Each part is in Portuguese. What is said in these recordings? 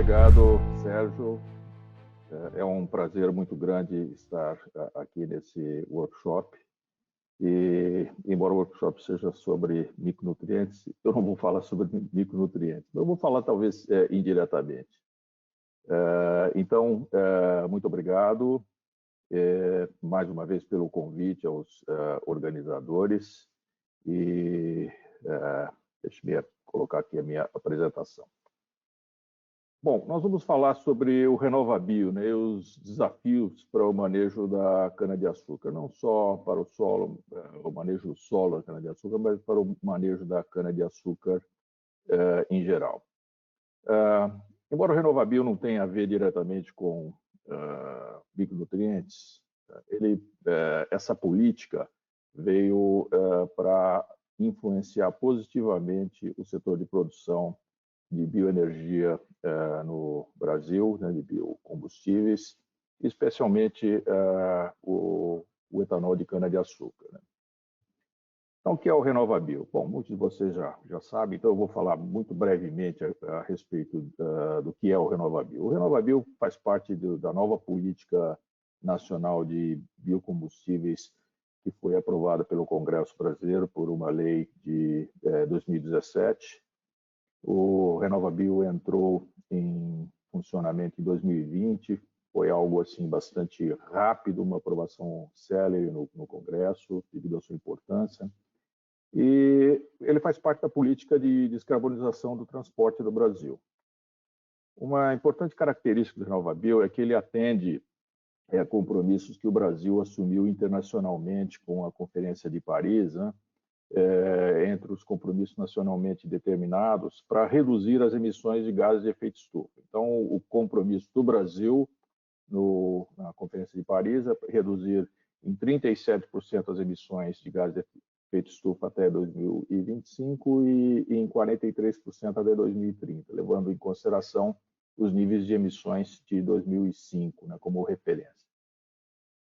obrigado, Sérgio. É um prazer muito grande estar aqui nesse workshop. E, embora o workshop seja sobre micronutrientes, eu não vou falar sobre micronutrientes, eu vou falar talvez indiretamente. Então, muito obrigado mais uma vez pelo convite aos organizadores e deixe-me colocar aqui a minha apresentação. Bom, nós vamos falar sobre o RenovaBio, né, os desafios para o manejo da cana-de-açúcar, não só para o solo, o manejo do solo da cana-de-açúcar, mas para o manejo da cana-de-açúcar em geral. Embora o RenovaBio não tenha a ver diretamente com micronutrientes, essa política veio para influenciar positivamente o setor de produção de bioenergia no Brasil, né, de biocombustíveis, especialmente o etanol de cana-de-açúcar. Né? Então, o que é o RenovaBio? Bom, muitos de vocês já sabem, então eu vou falar muito brevemente a respeito do que é o RenovaBio. O RenovaBio faz parte da nova política nacional de biocombustíveis que foi aprovada pelo Congresso Brasileiro por uma lei de 2017. O RenovaBio entrou em funcionamento em 2020, foi algo assim bastante rápido, uma aprovação célere no Congresso, devido à sua importância. E ele faz parte da política de descarbonização do transporte do Brasil. Uma importante característica do RenovaBio é que ele atende a compromissos que o Brasil assumiu internacionalmente com a Conferência de Paris, né? Entre os compromissos nacionalmente determinados para reduzir as emissões de gases de efeito estufa. Então, o compromisso do Brasil na Conferência de Paris é reduzir em 37% as emissões de gases de efeito estufa até 2025 e em 43% até 2030, levando em consideração os níveis de emissões de 2005, né, como referência.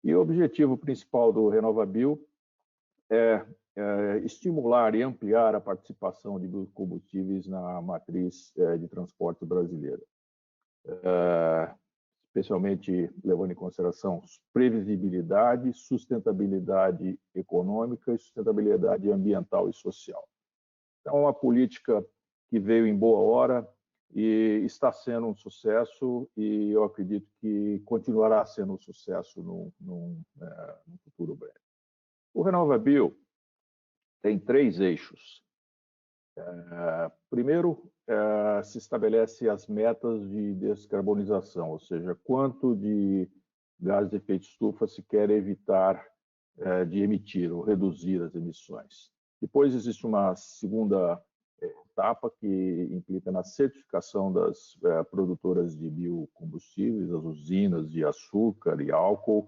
E o objetivo principal do RenovaBio é estimular e ampliar a participação de biocombustíveis na matriz de transporte brasileira, especialmente levando em consideração previsibilidade, sustentabilidade econômica e sustentabilidade ambiental e social. Então, é uma política que veio em boa hora e está sendo um sucesso, e eu acredito que continuará sendo um sucesso no futuro breve. O RenovaBio tem 3 eixos. Primeiro, se estabelece as metas de descarbonização, ou seja, quanto de gás de efeito estufa se quer evitar de emitir ou reduzir as emissões. Depois existe uma segunda etapa que implica na certificação das produtoras de biocombustíveis, as usinas de açúcar e álcool,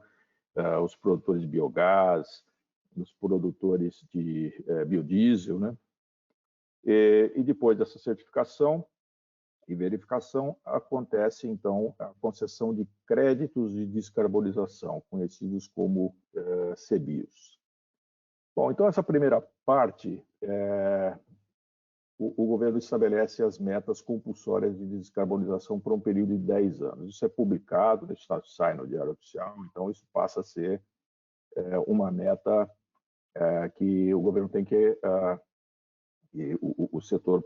os produtores de biogás, os produtores de biodiesel, né? E depois dessa certificação e verificação, acontece, então, a concessão de créditos de descarbonização, conhecidos como CBIOs. Bom, então, essa primeira parte, o governo estabelece as metas compulsórias de descarbonização por um período de 10 anos. Isso é publicado, sai no Diário Oficial, então isso passa a ser uma meta que o governo tem que o setor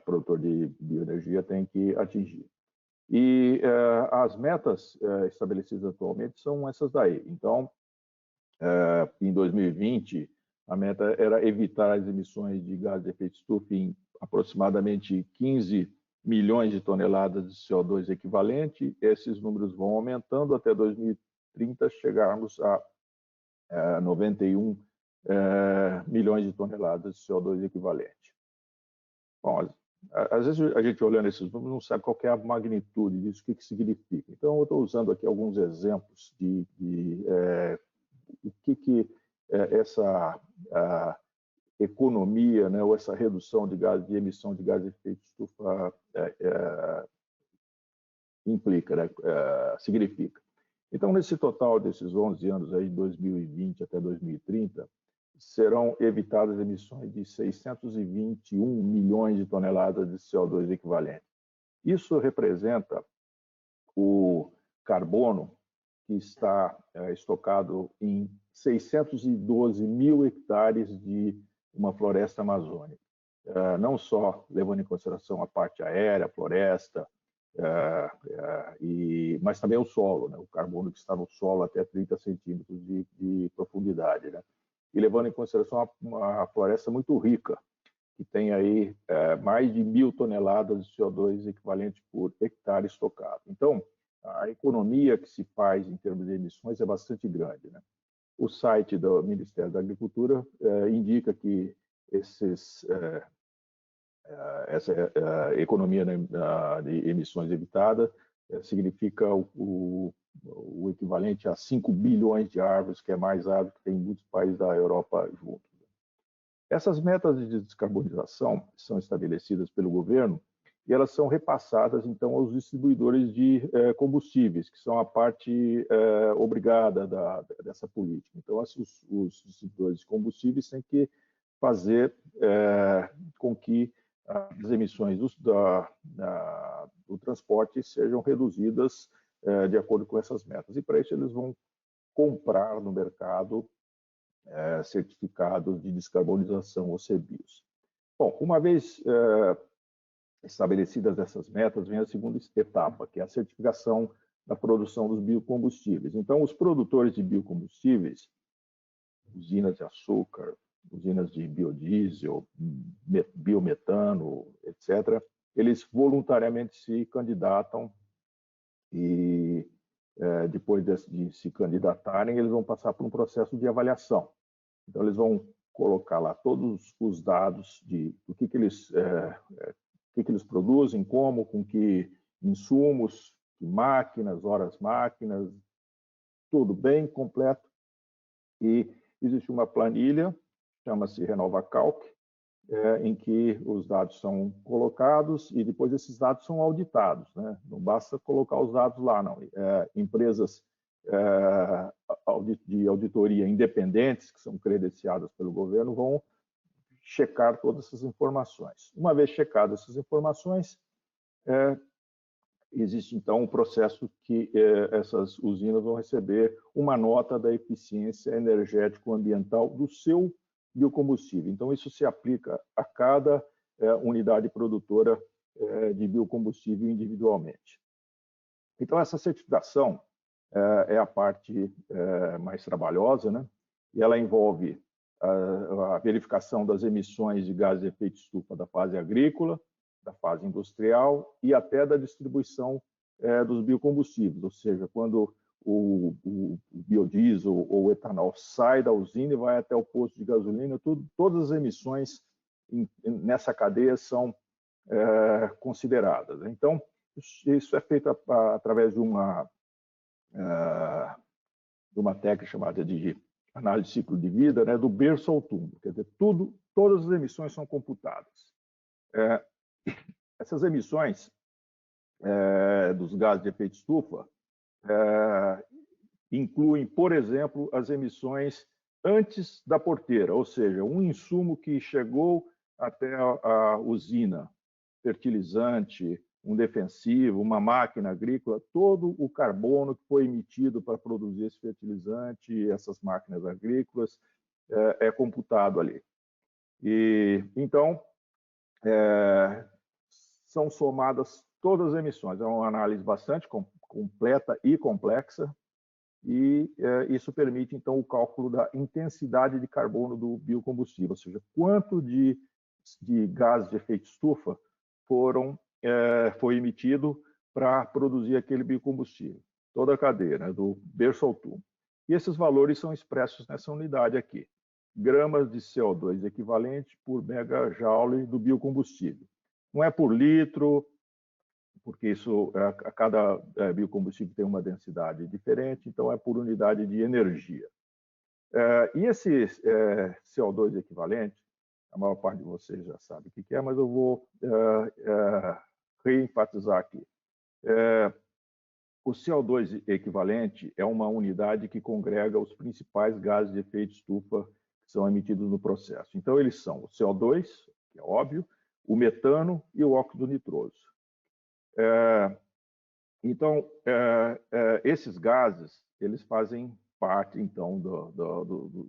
produtor de bioenergia tem que atingir. E as metas estabelecidas atualmente são essas daí. Então, em 2020, a meta era evitar as emissões de gás de efeito estufa em aproximadamente 15 milhões de toneladas de CO2 equivalente. Esses números vão aumentando até 2030, chegarmos a 91 milhões de toneladas de CO2 equivalente. Bom, às vezes a gente olhando esses números não sabe qual é a magnitude disso, o que significa. Então, eu estou usando aqui alguns exemplos de o que essa economia, né, ou essa redução de emissão de gás de efeito estufa implica, né, significa. Então, nesse total desses 11 anos, aí, de 2020 até 2030, serão evitadas emissões de 621 milhões de toneladas de CO2 equivalente. Isso representa o carbono que está estocado em 612 mil hectares de uma floresta amazônica. Não só levando em consideração a parte aérea, a floresta, mas também o solo, né? O carbono que está no solo até 30 centímetros de profundidade, né? E levando em consideração uma floresta muito rica, que tem aí mais de 1.000 toneladas de CO2 equivalente por hectare estocado. Então, a economia que se faz em termos de emissões é bastante grande, né? O site do Ministério da Agricultura indica que essa economia, né, de emissões evitadas significa o equivalente a 5 bilhões de árvores, que é mais árvore que tem em muitos países da Europa juntos. Essas metas de descarbonização são estabelecidas pelo governo e elas são repassadas, então, aos distribuidores de combustíveis, que são a parte obrigada dessa política. Então, os distribuidores de combustíveis têm que fazer com que as emissões do transporte sejam reduzidas de acordo com essas metas. E, para isso, eles vão comprar no mercado certificados de descarbonização, ou CBIOs. Bom, uma vez estabelecidas essas metas, vem a segunda etapa, que é a certificação da produção dos biocombustíveis. Então, os produtores de biocombustíveis, usinas de açúcar, usinas de biodiesel, biometano, etc., eles voluntariamente se candidatam e, depois de se candidatarem, eles vão passar por um processo de avaliação. Então, eles vão colocar lá todos os dados do que eles produzem, como, com que insumos, que máquinas, horas máquinas, tudo bem completo. E existe uma planilha, chama-se RenovaCalc, em que os dados são colocados e depois esses dados são auditados, né? Não basta colocar os dados lá, não. Empresas de auditoria independentes, que são credenciadas pelo governo, vão checar todas essas informações. Uma vez checadas essas informações, existe então um processo que essas usinas vão receber uma nota da eficiência energético-ambiental do seu biocombustível. Então, isso se aplica a cada unidade produtora de biocombustível individualmente. Então, essa certificação é a parte mais trabalhosa, né? E ela envolve a verificação das emissões de gases de efeito estufa da fase agrícola, da fase industrial e até da distribuição dos biocombustíveis, ou seja, quando o biodiesel ou o etanol sai da usina e vai até o posto de gasolina, todas as emissões nessa cadeia são consideradas. Então, isso é feito através de uma técnica chamada de análise de ciclo de vida, né, do berço ao túmulo. Quer dizer, todas as emissões são computadas. Essas emissões dos gases de efeito estufa incluem, por exemplo, as emissões antes da porteira, ou seja, um insumo que chegou até a usina, fertilizante, um defensivo, uma máquina agrícola, todo o carbono que foi emitido para produzir esse fertilizante, essas máquinas agrícolas, é computado ali. E então são somadas todas as emissões. É uma análise bastante completa e complexa, e isso permite, então, o cálculo da intensidade de carbono do biocombustível, ou seja, quanto de gases de efeito estufa foi emitido para produzir aquele biocombustível. Toda a cadeia, né, do berço ao túmulo. E esses valores são expressos nessa unidade aqui. Gramas de CO2 equivalente por megajoule do biocombustível. Não é por litro, porque cada biocombustível tem uma densidade diferente, então é por unidade de energia. E esse CO2 equivalente, a maior parte de vocês já sabe o que é, mas eu vou reenfatizar aqui. O CO2 equivalente é uma unidade que congrega os principais gases de efeito estufa que são emitidos no processo. Então, eles são o CO2, que é óbvio, o metano e o óxido nitroso. Então, esses gases, eles fazem parte, então,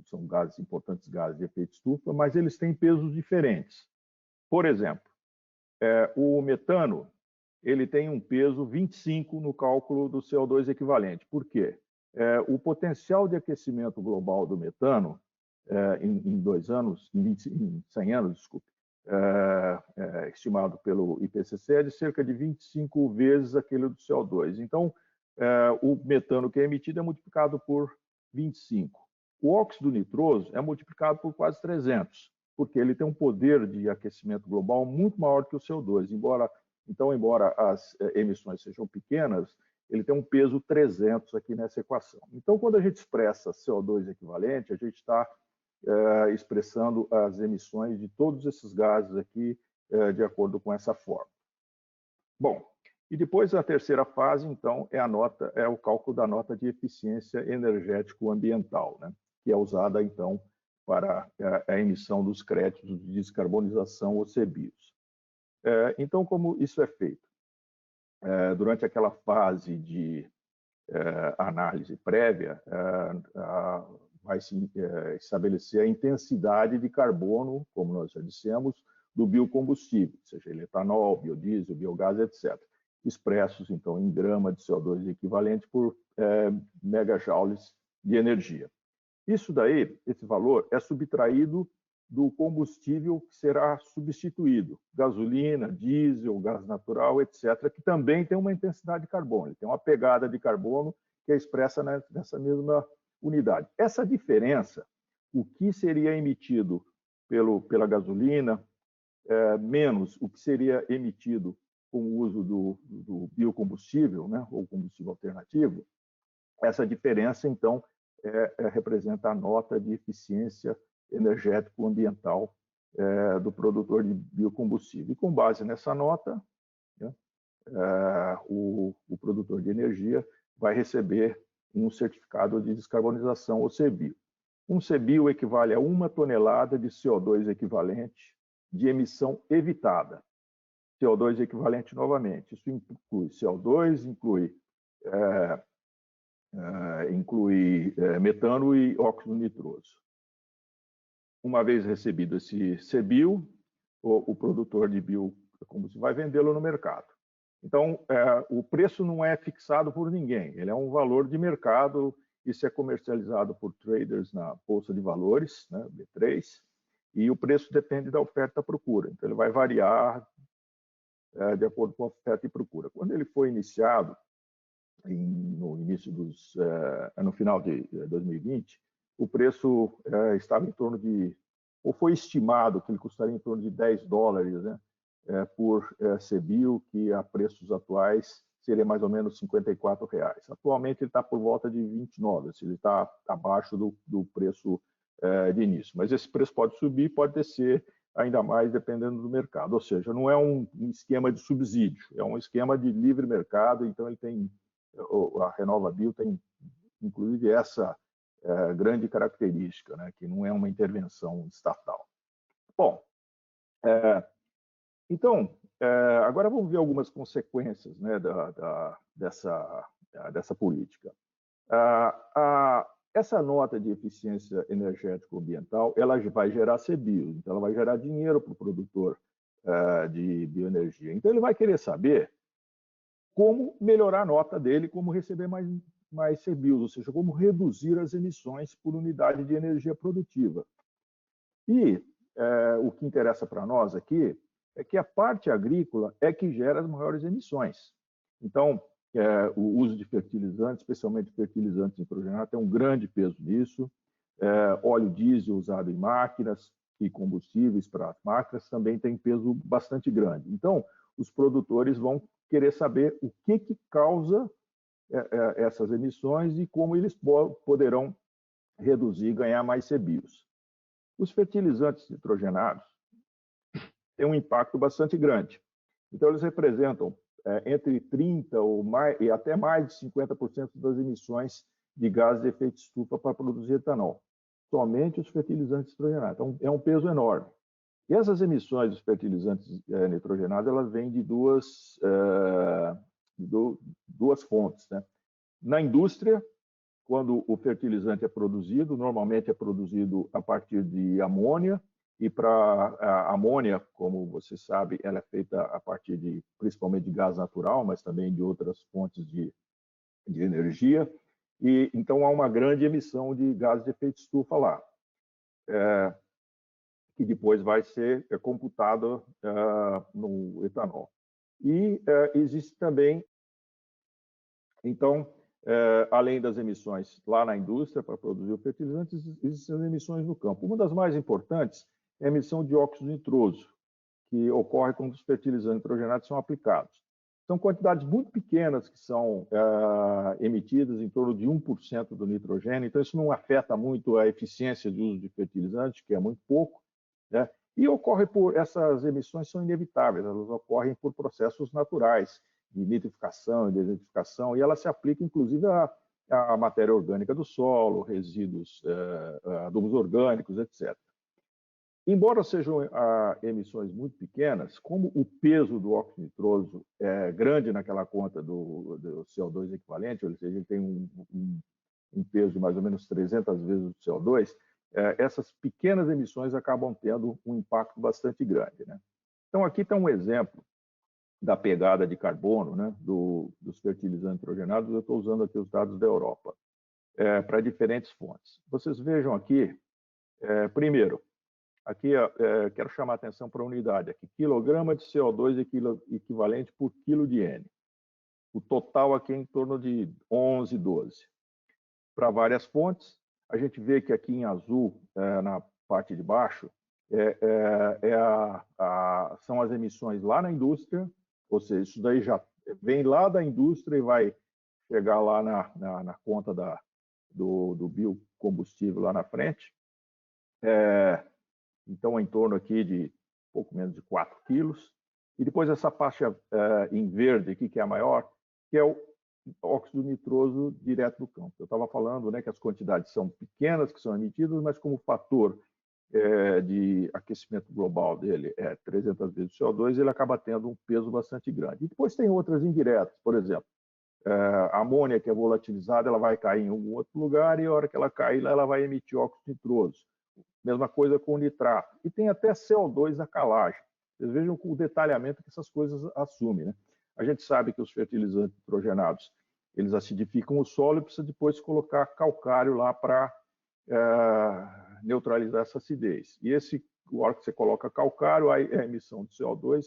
são gases importantes, gases de efeito estufa, mas eles têm pesos diferentes. Por exemplo, o metano, ele tem um peso 25 no cálculo do CO2 equivalente. Por quê? O potencial de aquecimento global do metano, em 2 anos, em 100 anos, desculpe, estimado pelo IPCC, é de cerca de 25 vezes aquele do CO2. Então, o metano que é emitido é multiplicado por 25. O óxido nitroso é multiplicado por quase 300, porque ele tem um poder de aquecimento global muito maior que o CO2. Embora as emissões sejam pequenas, ele tem um peso 300 aqui nessa equação. Então, quando a gente expressa CO2 equivalente, a gente está expressando as emissões de todos esses gases aqui de acordo com essa forma. Bom, e depois a terceira fase, então, é o cálculo da nota de eficiência energético-ambiental, né, que é usada, então, para a emissão dos créditos de descarbonização ou CBIOS. Então, como isso é feito? Durante aquela fase de análise prévia, vai se estabelecer a intensidade de carbono, como nós já dissemos, do biocombustível, seja ele etanol, biodiesel, biogás, etc., expressos, então, em grama de CO2 equivalente por megajoules de energia. Isso daí, esse valor, é subtraído do combustível que será substituído, gasolina, diesel, gás natural, etc., que também tem uma intensidade de carbono, ele tem uma pegada de carbono que é expressa nessa mesma unidade. Essa diferença, o que seria emitido pela gasolina, menos o que seria emitido com o uso do biocombustível, né, ou combustível alternativo, essa diferença, então, representa a nota de eficiência energético-ambiental do produtor de biocombustível. E com base nessa nota, né, o produtor de energia vai receber um certificado de descarbonização, ou CBIO. Um CBIO equivale a 1 tonelada de CO2 equivalente de emissão evitada. CO2 equivalente novamente. Isso inclui CO2, inclui metano e óxido nitroso. Uma vez recebido esse CBIO, o produtor de biocombustível vai vendê-lo no mercado. Então, o preço não é fixado por ninguém, ele é um valor de mercado, isso é comercializado por traders na Bolsa de Valores, né, B3, e o preço depende da oferta e procura, então ele vai variar de acordo com a oferta e procura. Quando ele foi iniciado, no final de 2020, o preço estava em torno de, ou foi estimado que ele custaria em torno de $10, né, por CBIO, que a preços atuais seria mais ou menos R$54. Atualmente ele está por volta de 29, ele está abaixo do preço de início. Mas esse preço pode subir, pode descer ainda mais dependendo do mercado. Ou seja, não é um esquema de subsídio, é um esquema de livre mercado, então ele tem, a RenovaBio tem inclusive essa grande característica, né, que não é uma intervenção estatal. Bom, então, agora vamos ver algumas consequências, né, dessa política. Essa nota de eficiência energético-ambiental, ela vai gerar CBIO, então ela vai gerar dinheiro para o produtor de bioenergia. Então ele vai querer saber como melhorar a nota dele, como receber mais CBIOs, ou seja, como reduzir as emissões por unidade de energia produtiva. E o que interessa para nós aqui é que a parte agrícola é que gera as maiores emissões. Então, o uso de fertilizantes, especialmente fertilizantes nitrogenados, tem um grande peso nisso. Óleo diesel usado em máquinas e combustíveis para máquinas também tem peso bastante grande. Então, os produtores vão querer saber o que causa essas emissões e como eles poderão reduzir e ganhar mais CBIOs. Os fertilizantes nitrogenados têm um impacto bastante grande. Então, eles representam entre 30% e até mais de 50% das emissões de gases de efeito estufa para produzir etanol. Somente os fertilizantes nitrogenados. Então, é um peso enorme. E essas emissões dos fertilizantes nitrogenados, elas vêm de duas fontes, né? Na indústria, quando o fertilizante é produzido, normalmente é produzido a partir de amônia, e para a amônia, como você sabe, ela é feita a partir principalmente de gás natural, mas também de outras fontes de energia, e então há uma grande emissão de gás de efeito estufa lá, que depois vai ser computado no etanol. E existe também, então, além das emissões lá na indústria para produzir o fertilizante, existem as emissões no campo. Uma das mais importantes é a emissão de óxido nitroso, que ocorre quando os fertilizantes nitrogenados são aplicados. São quantidades muito pequenas que são emitidas, em torno de 1% do nitrogênio, então isso não afeta muito a eficiência de uso de fertilizantes, que é muito pouco, né? E essas emissões são inevitáveis, elas ocorrem por processos naturais, de nitrificação e desertificação, e elas se aplicam, inclusive, à matéria orgânica do solo, resíduos, adubos orgânicos, etc. Embora sejam emissões muito pequenas, como o peso do óxido nitroso é grande naquela conta do CO2 equivalente, ou seja, ele tem um peso de mais ou menos 300 vezes o CO2, essas pequenas emissões acabam tendo um impacto bastante grande, né? Então, aqui está um exemplo da pegada de carbono, né, dos fertilizantes nitrogenados. Eu estou usando aqui os dados da Europa, para diferentes fontes. Vocês vejam aqui, primeiro, aqui quero chamar a atenção para a unidade, aqui, quilograma de CO2 equivalente por quilo de N. O total aqui é em torno de 11, 12. Para várias fontes, a gente vê que aqui em azul, na parte de baixo, são as emissões lá na indústria, ou seja, isso daí já vem lá da indústria e vai chegar lá na conta do biocombustível lá na frente. Então, em torno aqui de pouco menos de 4 quilos. E depois essa faixa em verde aqui, que é a maior, que é o óxido nitroso direto do campo. Eu estava falando, né, que as quantidades são pequenas que são emitidas, mas como o fator de aquecimento global dele é 300 vezes o CO2, ele acaba tendo um peso bastante grande. E depois tem outras indiretas, por exemplo, a amônia, que é volatilizada, ela vai cair em algum outro lugar e a hora que ela cair, ela vai emitir óxido nitroso. Mesma coisa com o nitrato. E tem até CO2 na calagem. Vocês vejam o detalhamento que essas coisas assumem, né? A gente sabe que os fertilizantes nitrogenados, eles acidificam o solo e precisa depois colocar calcário lá para neutralizar essa acidez. E a hora que você coloca calcário, aí é a emissão de CO2,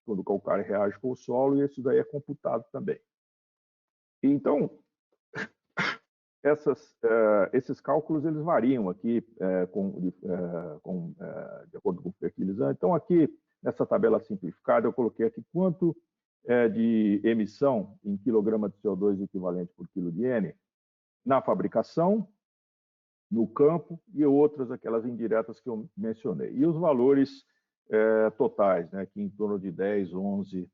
quando o calcário reage com o solo, e isso daí é computado também. Então, esses cálculos eles variam aqui de acordo com o fertilizante. Então, aqui, nessa tabela simplificada, eu coloquei aqui quanto de emissão em quilograma de CO2 equivalente por quilo de N na fabricação, no campo, e outras, aquelas indiretas que eu mencionei. E os valores totais, né, que em torno de 10, 11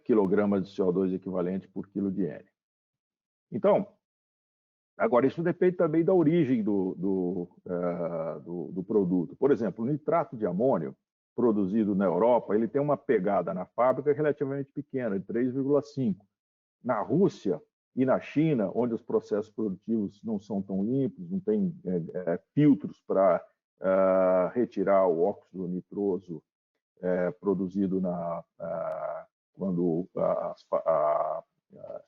quilogramas de CO2 equivalente por quilo de N. Então, agora, isso depende também da origem do produto. Por exemplo, o nitrato de amônio produzido na Europa, ele tem uma pegada na fábrica relativamente pequena, de 3,5. Na Rússia e na China, onde os processos produtivos não são tão limpos, não tem filtros para retirar o óxido nitroso produzido quando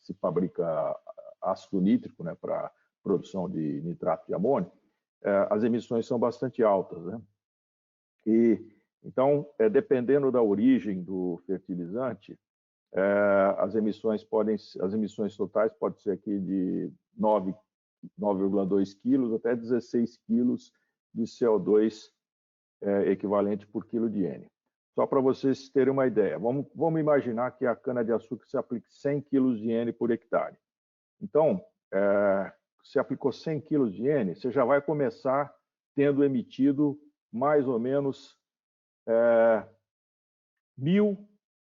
se fabrica ácido nítrico, né, para produção de nitrato de amônio, as emissões são bastante altas, né? E então, dependendo da origem do fertilizante, as emissões totais podem ser aqui de 9,2 quilos até 16 quilos de CO2 equivalente por quilo de N. Só para vocês terem uma ideia, vamos imaginar que a cana-de-açúcar se aplique 100 quilos de N por hectare. Então, se aplicou 100 quilos de N, você já vai começar tendo emitido mais ou menos 1.000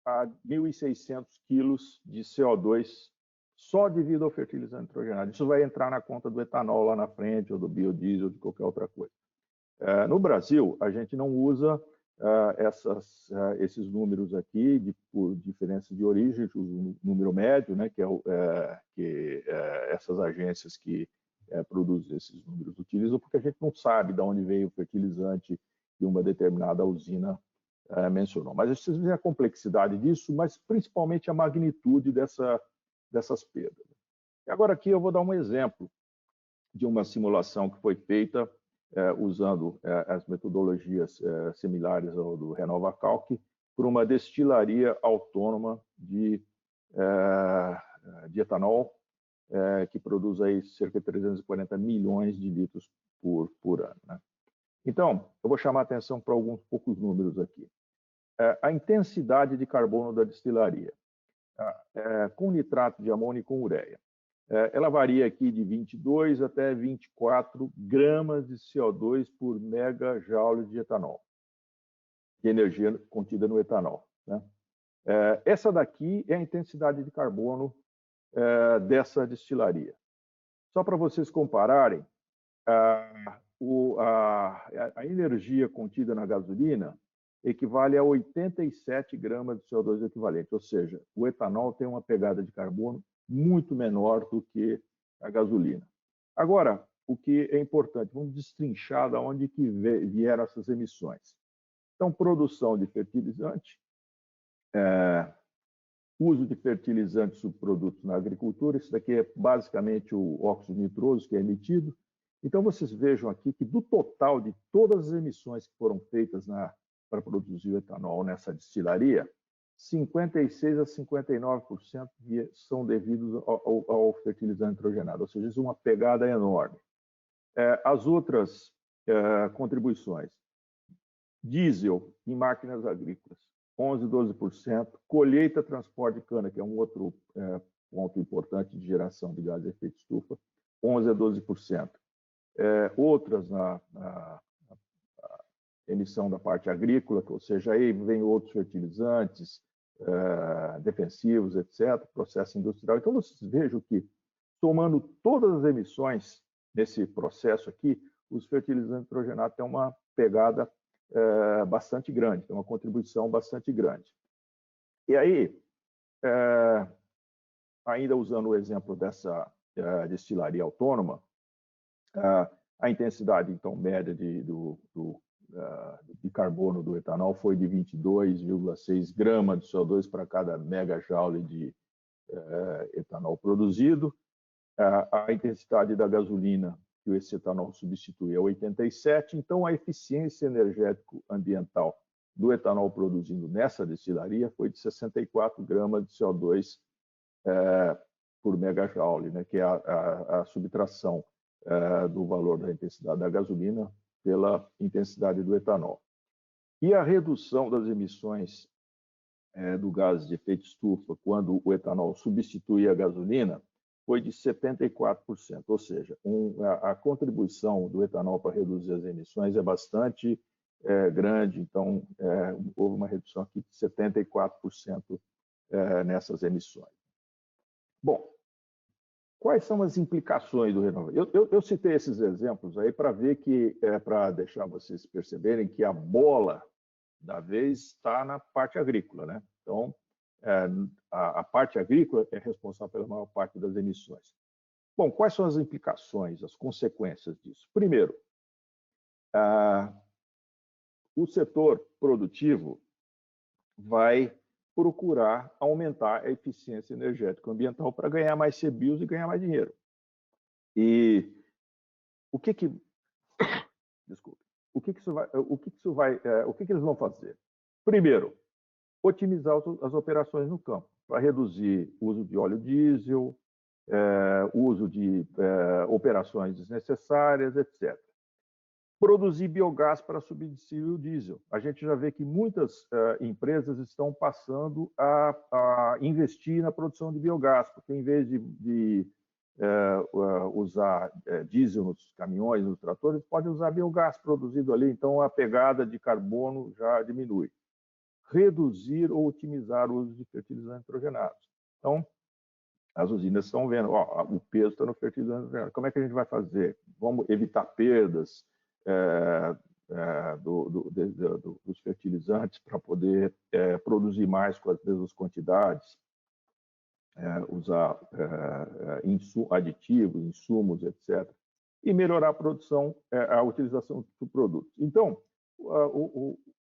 a 1.600 quilos de CO2 só devido ao fertilizante nitrogenado. Isso vai entrar na conta do etanol lá na frente, ou do biodiesel, ou de qualquer outra coisa. No Brasil, a gente não usa esses números aqui por diferença de origem, o número médio, né, que essas agências que produzem esses números utilizam, porque a gente não sabe de onde veio o fertilizante que uma determinada usina mencionou. Mas vocês veem a complexidade disso, mas principalmente a magnitude dessas perdas. E agora aqui eu vou dar um exemplo de uma simulação que foi feita usando as metodologias similares ao do RenovaCalc por uma destilaria autônoma de etanol que produz aí cerca de 340 milhões de litros por ano, né? Então, eu vou chamar a atenção para alguns poucos números aqui. A intensidade de carbono da destilaria, com nitrato de amônio e com ureia. Ela varia aqui de 22 até 24 gramas de CO2 por megajoule de etanol, de energia contida no etanol, né? Essa daqui é a intensidade de carbono dessa destilaria. Só para vocês compararem, a energia contida na gasolina equivale a 87 gramas de CO2 equivalente, ou seja, o etanol tem uma pegada de carbono muito menor do que a gasolina. Agora, o que é importante, vamos destrinchar de onde que vieram essas emissões. Então, produção de fertilizante, uso de fertilizantes subprodutos na agricultura, isso daqui é basicamente o óxido nitroso que é emitido. Então, vocês vejam aqui que do total de todas as emissões que foram feitas para produzir o etanol nessa destilaria, 56% a 59% são devidos ao fertilizante nitrogenado, ou seja, isso é uma pegada enorme. As outras contribuições, diesel em máquinas agrícolas, 11% a 12%, colheita, transporte de cana, que é um outro ponto importante de geração de gás de efeito estufa, 11% a 12%. Outras na emissão da parte agrícola, ou seja, aí vem outros fertilizantes, defensivos, etc., processo industrial. Então, vocês vejam que, somando todas as emissões nesse processo aqui, os fertilizantes nitrogenados têm uma pegada bastante grande, tem uma contribuição bastante grande. E aí, ainda usando o exemplo dessa destilaria autônoma, a intensidade, então, média de carbono do etanol foi de 22,6 gramas de CO2 para cada megajoule de etanol produzido. A intensidade da gasolina que esse etanol substitui é 87. Então, a eficiência energética ambiental do etanol produzido nessa destilaria foi de 64 gramas de CO2 por megajoule, né, que é a subtração do valor da intensidade da gasolina pela intensidade do etanol. E a redução das emissões do gás de efeito estufa quando o etanol substitui a gasolina foi de 74%, ou seja, a contribuição do etanol para reduzir as emissões é bastante grande, então houve uma redução aqui de 74% nessas emissões. Bom, quais são as implicações do renovável? Eu citei esses exemplos aí para ver que, para deixar vocês perceberem que a bola da vez está na parte agrícola, né? Então, a parte agrícola é responsável pela maior parte das emissões. Bom, quais são as implicações, as consequências disso? Primeiro, o setor produtivo vai procurar aumentar a eficiência energética ambiental para ganhar mais CBIOS e ganhar mais dinheiro. E o que eles vão fazer? Primeiro, otimizar as operações no campo, para reduzir o uso de óleo diesel, uso de operações desnecessárias, etc. Produzir biogás para substituir o diesel. A gente já vê que muitas empresas estão passando a investir na produção de biogás, porque em vez de usar diesel nos caminhões, nos tratores, pode usar biogás produzido ali, então a pegada de carbono já diminui. Reduzir ou otimizar o uso de fertilizantes nitrogenados. Então, as usinas estão vendo, o peso está no fertilizante nitrogenado. Como é que a gente vai fazer? Vamos evitar perdas, dos fertilizantes para poder produzir mais com as mesmas quantidades, usar aditivos, insumos, etc., e melhorar a produção, a utilização do produto. Então,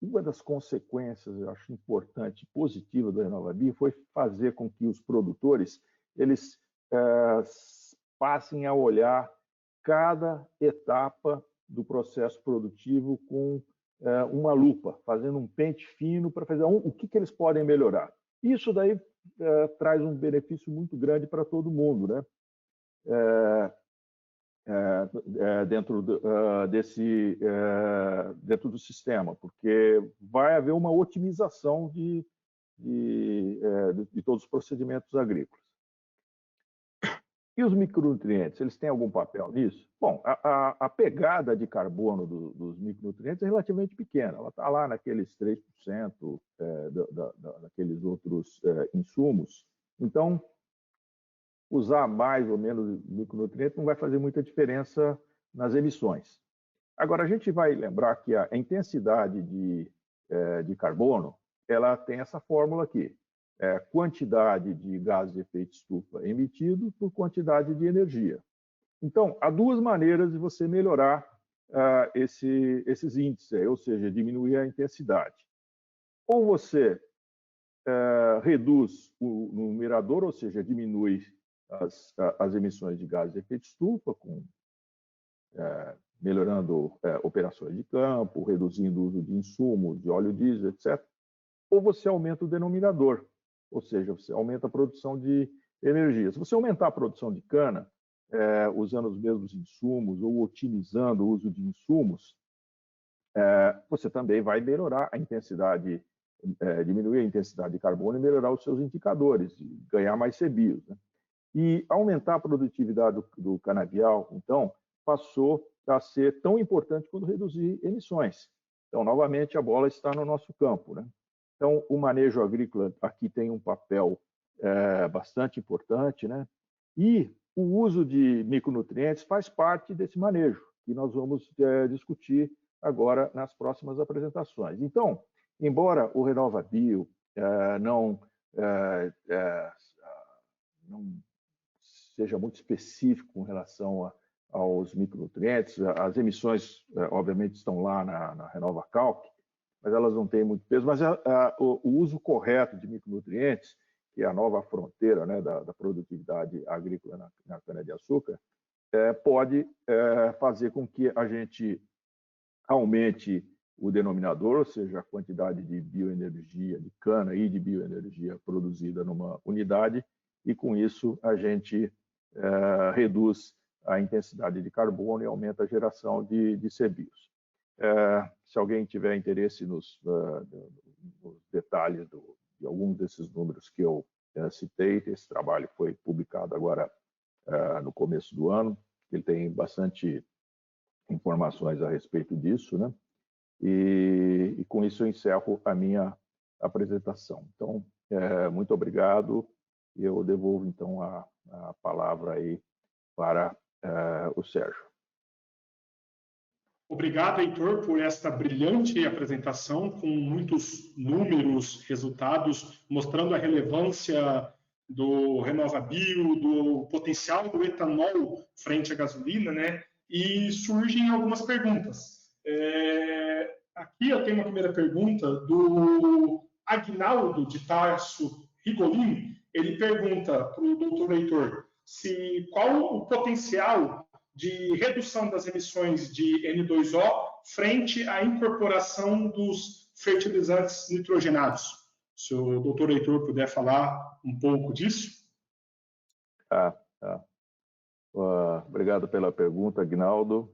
uma das consequências, eu acho importante, positiva da RenovaBio foi fazer com que os produtores eles passem a olhar cada etapa do processo produtivo com uma lupa, fazendo um pente fino para fazer o que eles podem melhorar. Isso daí traz um benefício muito grande para todo mundo, né? Dentro do sistema, porque vai haver uma otimização de todos os procedimentos agrícolas. E os micronutrientes, eles têm algum papel nisso? Bom, a pegada de carbono dos micronutrientes é relativamente pequena. Ela está lá naqueles 3% daqueles outros insumos. Então, usar mais ou menos micronutrientes não vai fazer muita diferença nas emissões. Agora, a gente vai lembrar que a intensidade de carbono, ela tem essa fórmula aqui. Quantidade de gases de efeito estufa emitido por quantidade de energia. Então, há duas maneiras de você melhorar esses índices, ou seja, diminuir a intensidade. Ou você reduz o numerador, ou seja, diminui as emissões de gases de efeito estufa, melhorando operações de campo, reduzindo o uso de insumos, de óleo diesel, etc. Ou você aumenta o denominador, ou seja, você aumenta a produção de energia. Se você aumentar a produção de cana, usando os mesmos insumos ou otimizando o uso de insumos, você também vai melhorar a intensidade, diminuir a intensidade de carbono e melhorar os seus indicadores, e ganhar mais CBIOS, né? E aumentar a produtividade do canabial, então, passou a ser tão importante quanto reduzir emissões. Então, novamente, a bola está no nosso campo, né? Então, o manejo agrícola aqui tem um papel bastante importante, né? E o uso de micronutrientes faz parte desse manejo, que nós vamos discutir agora nas próximas apresentações. Então, embora o RenovaBio não seja muito específico com relação aos micronutrientes, as emissões, obviamente, estão lá na RenovaCalc, mas elas não têm muito peso. Mas o uso correto de micronutrientes, que é a nova fronteira, né, da produtividade agrícola na cana-de-açúcar, pode fazer com que a gente aumente o denominador, ou seja, a quantidade de bioenergia, de cana e de bioenergia produzida numa unidade, e com isso a gente reduz a intensidade de carbono e aumenta a geração de CBIOS. Se alguém tiver interesse nos detalhes de alguns desses números que eu citei, esse trabalho foi publicado agora no começo do ano, ele tem bastante informações a respeito disso, né? E com isso eu encerro a minha apresentação. Então, muito obrigado, e eu devolvo então a palavra aí para o Sérgio. Obrigado, Heitor, por esta brilhante apresentação com muitos números, resultados, mostrando a relevância do RenovaBio, do potencial do etanol frente à gasolina, né? E surgem algumas perguntas. Aqui eu tenho uma primeira pergunta do Agnaldo de Tarso Rigolin. Ele pergunta para o doutor Heitor qual o potencial de redução das emissões de N2O frente à incorporação dos fertilizantes nitrogenados. Se o doutor Heitor puder falar um pouco disso. Obrigado pela pergunta, Agnaldo.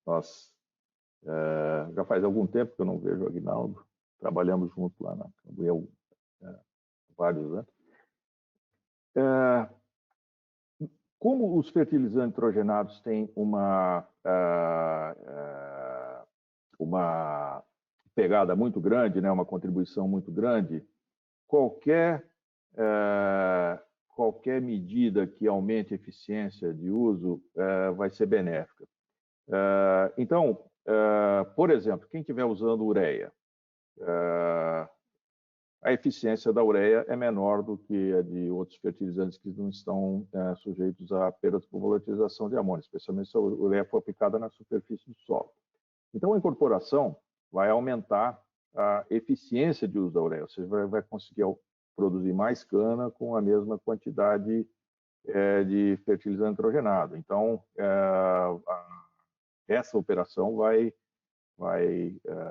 Nós já faz algum tempo que eu não vejo o Agnaldo. Trabalhamos juntos lá na Cambuí há vários anos. Como os fertilizantes nitrogenados têm uma pegada muito grande, né, uma contribuição muito grande, qualquer medida que aumente a eficiência de uso vai ser benéfica. Então, por exemplo, quem estiver usando ureia, a eficiência da ureia é menor do que a de outros fertilizantes que não estão sujeitos a perdas por volatilização de amônio, especialmente se a ureia for aplicada na superfície do solo. Então, a incorporação vai aumentar a eficiência de uso da ureia, ou seja, vai conseguir produzir mais cana com a mesma quantidade de fertilizante nitrogenado. Então, essa operação vai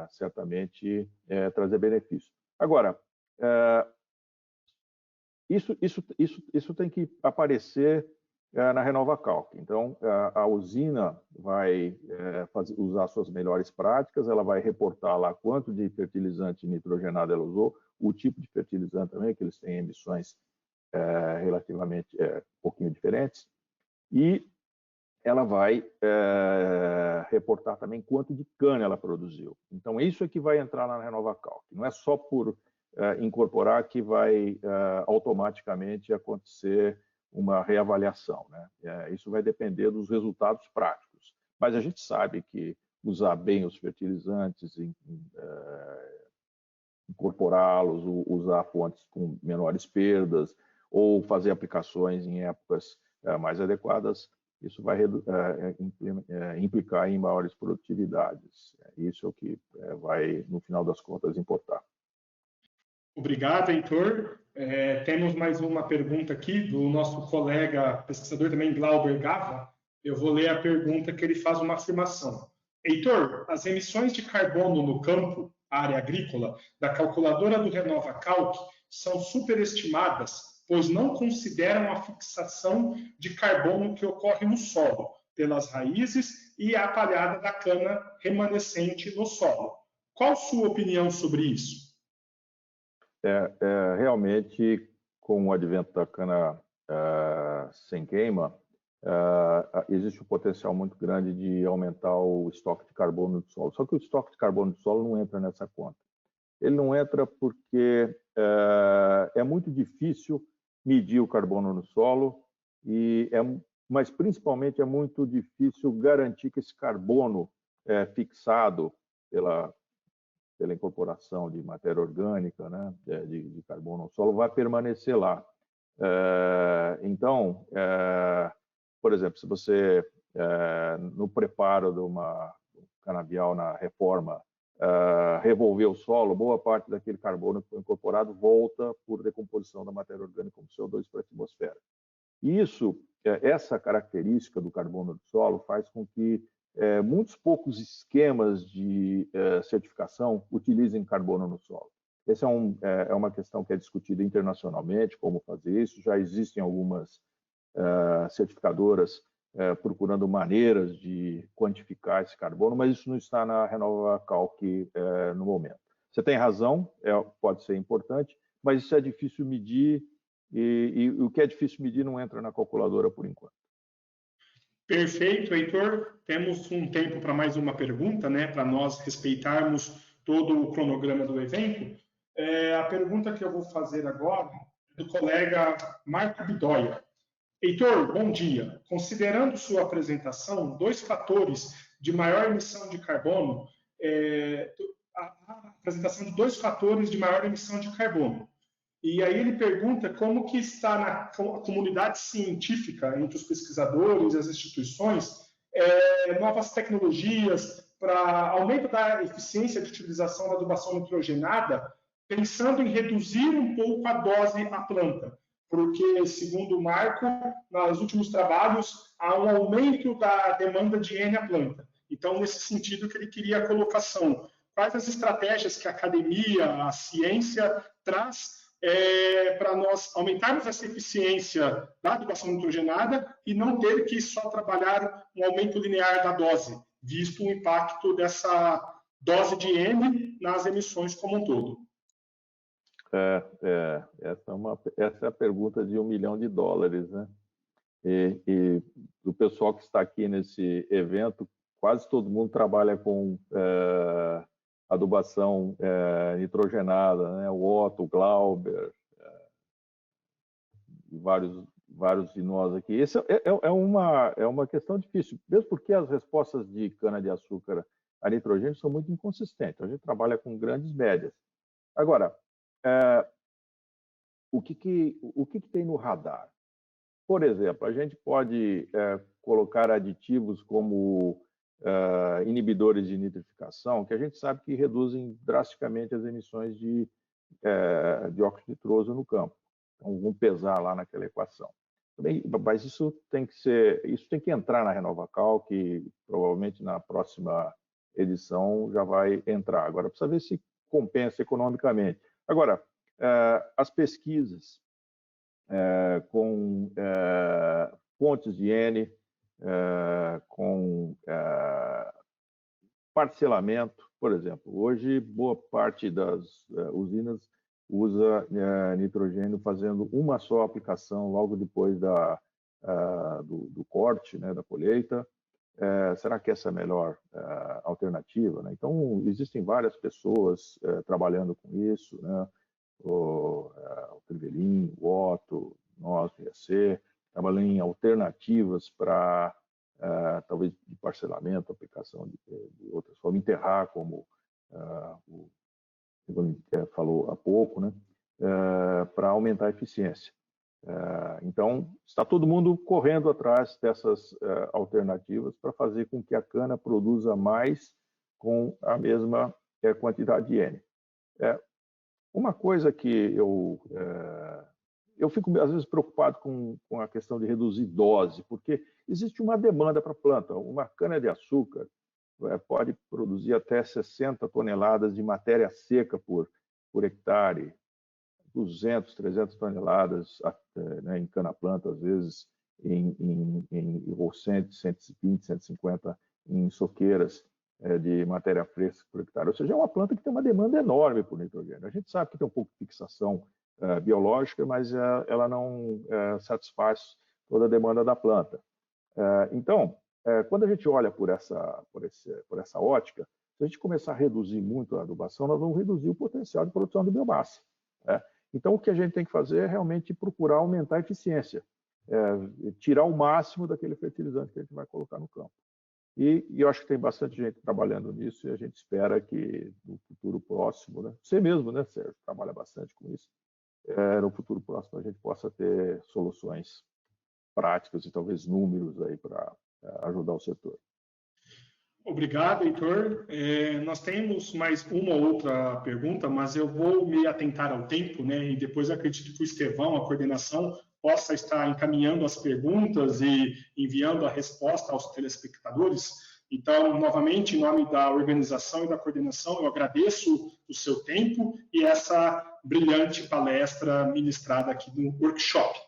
certamente trazer benefício. Agora, isso tem que aparecer na RenovaCalc. Então, a usina vai usar suas melhores práticas, ela vai reportar lá quanto de fertilizante nitrogenado ela usou, o tipo de fertilizante também, que eles têm emissões relativamente um pouquinho diferentes, e ela vai reportar também quanto de cana ela produziu. Então, isso é que vai entrar na RenovaCalc. Não é só por incorporar que vai automaticamente acontecer uma reavaliação, né? Isso vai depender dos resultados práticos. Mas a gente sabe que usar bem os fertilizantes, incorporá-los, usar fontes com menores perdas, ou fazer aplicações em épocas mais adequadas, isso vai implicar em maiores produtividades. Isso é o que vai, no final das contas, importar. Obrigado, Heitor. Temos mais uma pergunta aqui do nosso colega pesquisador também, Glauber Gava. Eu vou ler a pergunta que ele faz uma afirmação. Heitor, as emissões de carbono no campo, área agrícola, da calculadora do RenovaCalc são superestimadas, pois não consideram a fixação de carbono que ocorre no solo, pelas raízes e a palhada da cana remanescente no solo. Qual sua opinião sobre isso? Realmente, com o advento da cana sem queima, existe um potencial muito grande de aumentar o estoque de carbono do solo. Só que o estoque de carbono do solo não entra nessa conta. Ele não entra porque é muito difícil medir o carbono no solo, mas principalmente é muito difícil garantir que esse carbono fixado pela incorporação de matéria orgânica, né, de carbono no solo, vai permanecer lá. Então, por exemplo, se você, no preparo de uma canabial na reforma, revolver o solo, boa parte daquele carbono que foi incorporado volta por decomposição da matéria orgânica como CO2 para a atmosfera. E essa característica do carbono do solo faz com que muitos poucos esquemas de certificação utilizem carbono no solo. Essa é uma questão que é discutida internacionalmente, como fazer isso. Já existem algumas certificadoras procurando maneiras de quantificar esse carbono, mas isso não está na RenovaCalc no momento. Você tem razão, pode ser importante, mas isso é difícil medir e o que é difícil medir não entra na calculadora por enquanto. Perfeito, Heitor. Temos um tempo para mais uma pergunta, né, para nós respeitarmos todo o cronograma do evento. A pergunta que eu vou fazer agora é do colega Marco Bidoia. Heitor, bom dia. Considerando sua apresentação, dois fatores de maior emissão de carbono, a apresentação de dois fatores de maior emissão de carbono. E aí ele pergunta como que está na comunidade científica, entre os pesquisadores e as instituições, novas tecnologias para aumento da eficiência de utilização da adubação nitrogenada, pensando em reduzir um pouco a dose à planta. Porque, segundo o Marco, nos últimos trabalhos, há um aumento da demanda de N à planta. Então, nesse sentido que ele queria a colocação. Quais as estratégias que a academia, a ciência traz para nós aumentarmos essa eficiência da adubação nitrogenada e não ter que só trabalhar um aumento linear da dose, visto o impacto dessa dose de N nas emissões como um todo? Essa é a pergunta de $1 milhão, né? E do pessoal que está aqui nesse evento, quase todo mundo trabalha com adubação nitrogenada, né? O Otto, o Glauber, vários de nós aqui. Essa é uma questão difícil, mesmo porque as respostas de cana-de-açúcar a nitrogênio são muito inconsistentes. A gente trabalha com grandes médias. Agora, o que tem no radar? Por exemplo, a gente pode colocar aditivos como inibidores de nitrificação, que a gente sabe que reduzem drasticamente as emissões de dióxido nitroso no campo. Então, vão pesar lá naquela equação. Mas isso tem que entrar na RenovaCal, que provavelmente na próxima edição já vai entrar. Agora, precisa ver se compensa economicamente. Agora, as pesquisas com fontes de N, com parcelamento, por exemplo. Hoje, boa parte das usinas usa nitrogênio fazendo uma só aplicação logo depois do corte, né, da colheita. Será que essa é a melhor alternativa? Né? Então, existem várias pessoas trabalhando com isso, né? O Trivelin, o Otto, nós, o IAC, trabalhando em alternativas para, talvez, de parcelamento, aplicação de outras formas, enterrar, como o falou há pouco, né? Para aumentar a eficiência. Então, está todo mundo correndo atrás dessas alternativas para fazer com que a cana produza mais com a mesma quantidade de N. Uma coisa que eu fico, às vezes, preocupado com a questão de reduzir dose, porque existe uma demanda para a planta. Uma cana-de-açúcar pode produzir até 60 toneladas de matéria seca por hectare, 200, 300 toneladas né, em cana-planta, às vezes, ou 100, 120, 150 em soqueiras de matéria fresca por hectare. Ou seja, é uma planta que tem uma demanda enorme por nitrogênio. A gente sabe que tem um pouco de fixação biológica, mas ela não satisfaz toda a demanda da planta. Então, quando a gente olha por essa ótica, se a gente começar a reduzir muito a adubação, nós vamos reduzir o potencial de produção de biomassa. Então, o que a gente tem que fazer é realmente procurar aumentar a eficiência, tirar o máximo daquele fertilizante que a gente vai colocar no campo. E eu acho que tem bastante gente trabalhando nisso e a gente espera que no futuro próximo, né? Você mesmo, né, Sérgio, trabalha bastante com isso, no futuro próximo a gente possa ter soluções práticas e talvez números aí para ajudar o setor. Obrigado, Heitor. Nós temos mais uma outra pergunta, mas eu vou me atentar ao tempo, né? E depois acredito que o Estevão, a coordenação, possa estar encaminhando as perguntas e enviando a resposta aos telespectadores. Então, novamente, em nome da organização e da coordenação, eu agradeço o seu tempo e essa brilhante palestra ministrada aqui no workshop.